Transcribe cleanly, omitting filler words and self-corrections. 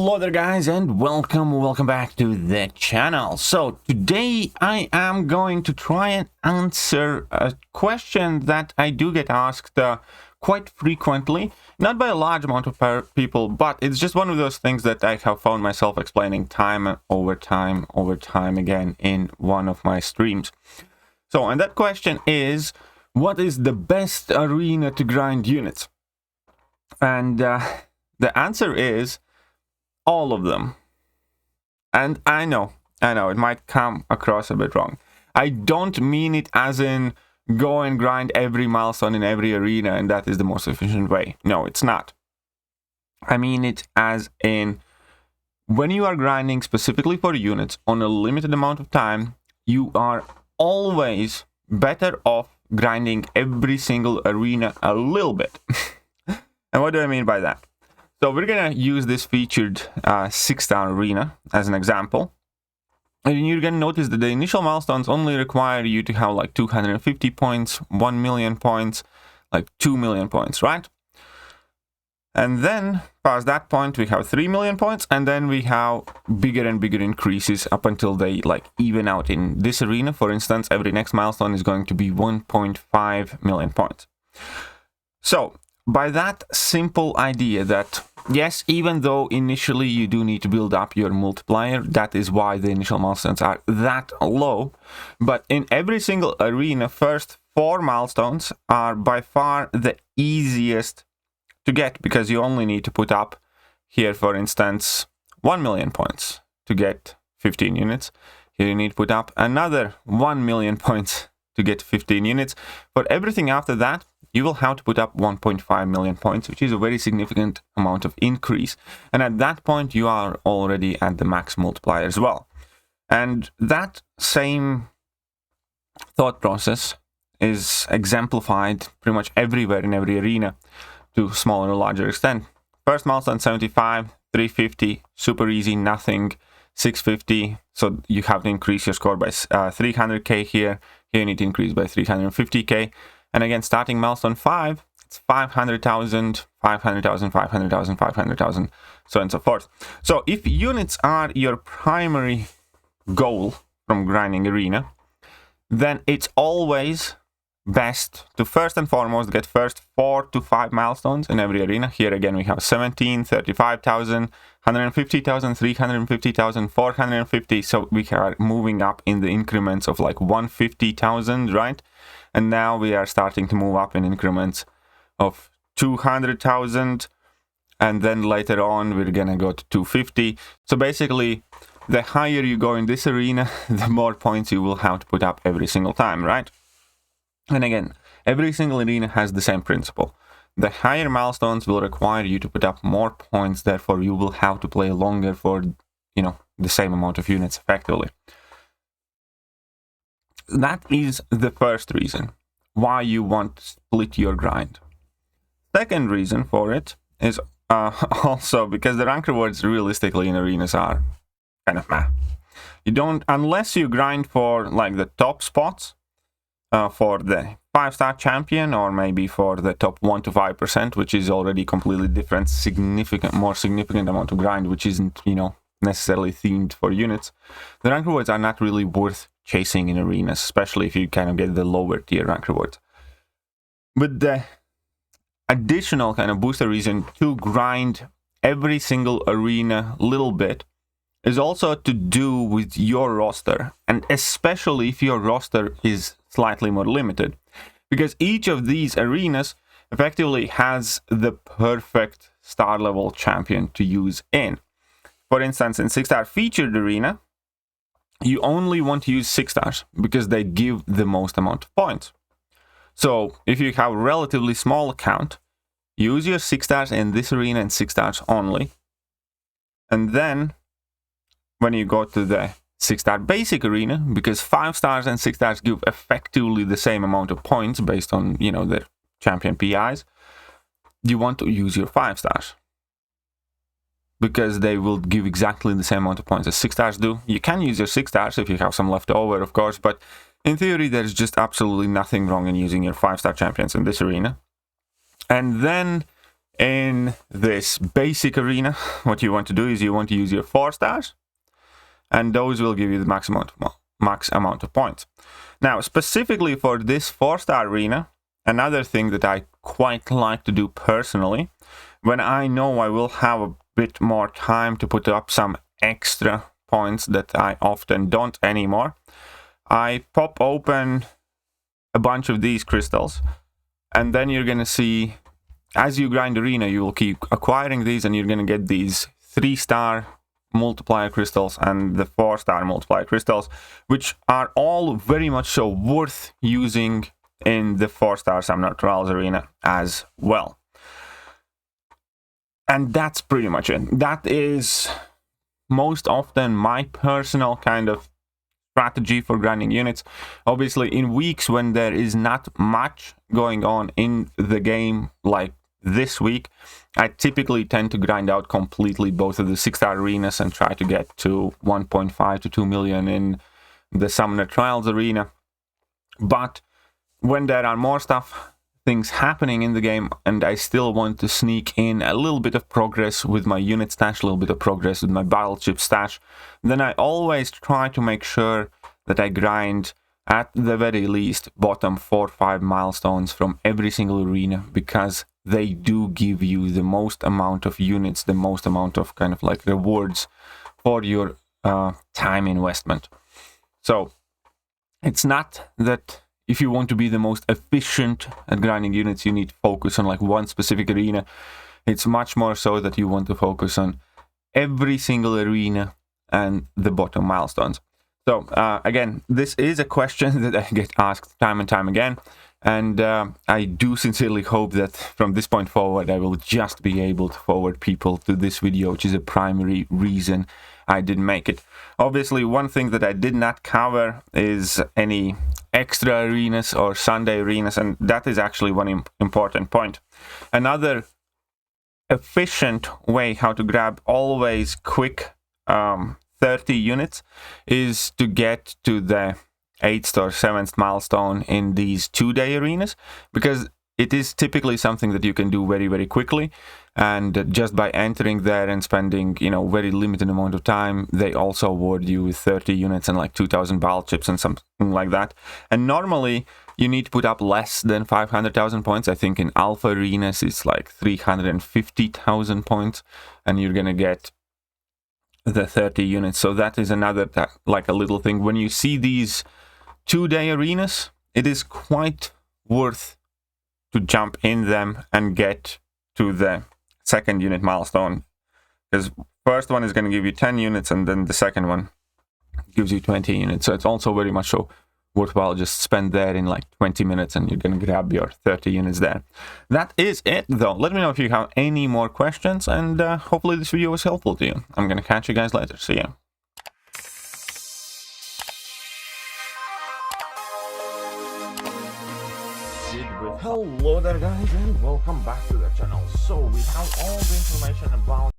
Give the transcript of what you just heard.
Hello there guys, and welcome back to the channel. So today I am going to try and answer a question that I do get asked quite frequently, not by a large amount of people, but it's just one of those things that I have found myself explaining time over time again in one of my streams. So, and that question is, what is the best arena to grind units? And the answer is all of them. And I know, it might come across a bit wrong. I don't mean it as in go and grind every milestone in every arena and that is the most efficient way. No, it's not. I mean it as in when you are grinding specifically for units on a limited amount of time, you are always better off grinding every single arena a little bit. And what do I mean by that? So we're going to use this featured 6-star arena as an example. And you're going to notice that the initial milestones only require you to have like 250 points, 1 million points, like 2 million points, right? And then past that point, we have 3 million points, and then we have bigger and bigger increases up until they like even out. In this arena, for instance, every next milestone is going to be 1.5 million points. So by that simple idea that, yes, even though initially you do need to build up your multiplier, that is why the initial milestones are that low, but in every single arena, first 4 milestones are by far the easiest to get, because you only need to put up here, for instance, 1 million points to get 15 units. Here you need to put up another 1 million points to get 15 units. For everything after that, you will have to put up 1.5 million points, which is a very significant amount of increase. And at that point, you are already at the max multiplier as well. And that same thought process is exemplified pretty much everywhere in every arena to smaller or larger extent. First milestone 75, 350, super easy, nothing, 650. So you have to increase your score by 300k here. Here you need to increase by 350k. And again, starting milestone 5, it's 500,000, 500,000, 500,000, 500,000, so on and so forth. So if units are your primary goal from grinding arena, then it's always best to first and foremost get first 4 to 5 milestones in every arena. Here again, we have 17, 35,000, 150,000, 350,000, 450. So we are moving up in the increments of like 150,000, right? And now we are starting to move up in increments of 200,000. And then later on, we're going to go to 250. So basically, the higher you go in this arena, the more points you will have to put up every single time, right? And again, every single arena has the same principle. The higher milestones will require you to put up more points. Therefore, you will have to play longer for, the same amount of units effectively. That is the first reason why you want to split your grind. Second reason for it is also because the rank rewards realistically in arenas are kind of meh. You don't, unless you grind for like the top spots, for the 5-star champion, or maybe for the top 1 to 5%, which is already completely different, more significant amount of grind, which isn't, necessarily themed for units. The rank rewards are not really worth chasing in arenas, especially if you kind of get the lower tier rank rewards. But the additional kind of booster reason to grind every single arena a little bit is also to do with your roster, and especially if your roster is slightly more limited, because each of these arenas effectively has the perfect star level champion to use in. For instance, in 6-star featured arena, you only want to use 6 stars because they give the most amount of points. So if you have a relatively small account, use your 6 stars in this arena and 6 stars only. And then when you go to the 6-star basic arena, because 5 stars and 6 stars give effectively the same amount of points based on, their champion PIs, you want to use your 5 stars. Because they will give exactly the same amount of points as 6 stars do. You can use your 6 stars if you have some left over, of course, but in theory, there's just absolutely nothing wrong in using your 5-star champions in this arena. And then in this basic arena, what you want to do is you want to use your 4 stars, and those will give you the max amount of points. Now, specifically for this 4-star arena, another thing that I quite like to do personally, when I know I will have a bit more time to put up some extra points that I often don't anymore, I pop open a bunch of these crystals, and then you're gonna see, as you grind arena, you will keep acquiring these, and you're gonna get these 3-star multiplier crystals and the 4-star multiplier crystals, which are all very much so worth using in the 4-star Summoner Trials arena as well. And that's pretty much it. That is most often my personal kind of strategy for grinding units. Obviously, in weeks when there is not much going on in the game, like this week, I typically tend to grind out completely both of the 6-star arenas and try to get to 1.5 to 2 million in the Summoner Trials arena. But when there are more things happening in the game, and I still want to sneak in a little bit of progress with my unit stash, a little bit of progress with my battleship stash, then I always try to make sure that I grind at the very least bottom 4 or 5 milestones from every single arena, because they do give you the most amount of units, the most amount of kind of like rewards for your time investment. So it's not that if you want to be the most efficient at grinding units, you need to focus on like one specific arena. It's much more so that you want to focus on every single arena and the bottom milestones. So again, this is a question that I get asked time and time again, and I do sincerely hope that from this point forward I will just be able to forward people to this video, which is a primary reason I didn't make it. Obviously, one thing that I did not cover is any extra arenas or Sunday arenas, and that is actually one important point. Another efficient way how to grab always quick 30 units is to get to the 8th or 7th milestone in these 2-day arenas, because it is typically something that you can do very, very quickly, and just by entering there and spending, you know, very limited amount of time, they also award you with 30 units and like 2,000 battleships and something like that. And normally you need to put up less than 500,000 points. I think in alpha arenas it's like 350,000 points, and you're gonna get the 30 units. So that is another like a little thing. When you see these 2-day arenas, it is quite worth to jump in them and get to the 2nd unit milestone, because first one is going to give you 10 units and then the second one gives you 20 units. So it's also very much so worthwhile just spend there in like 20 minutes and you're going to grab your 30 units there. That is it though. Let me know if you have any more questions, and hopefully this video was helpful to you. I'm going to catch you guys later. See ya. Hello there guys, and welcome back to the channel. So we have all the information about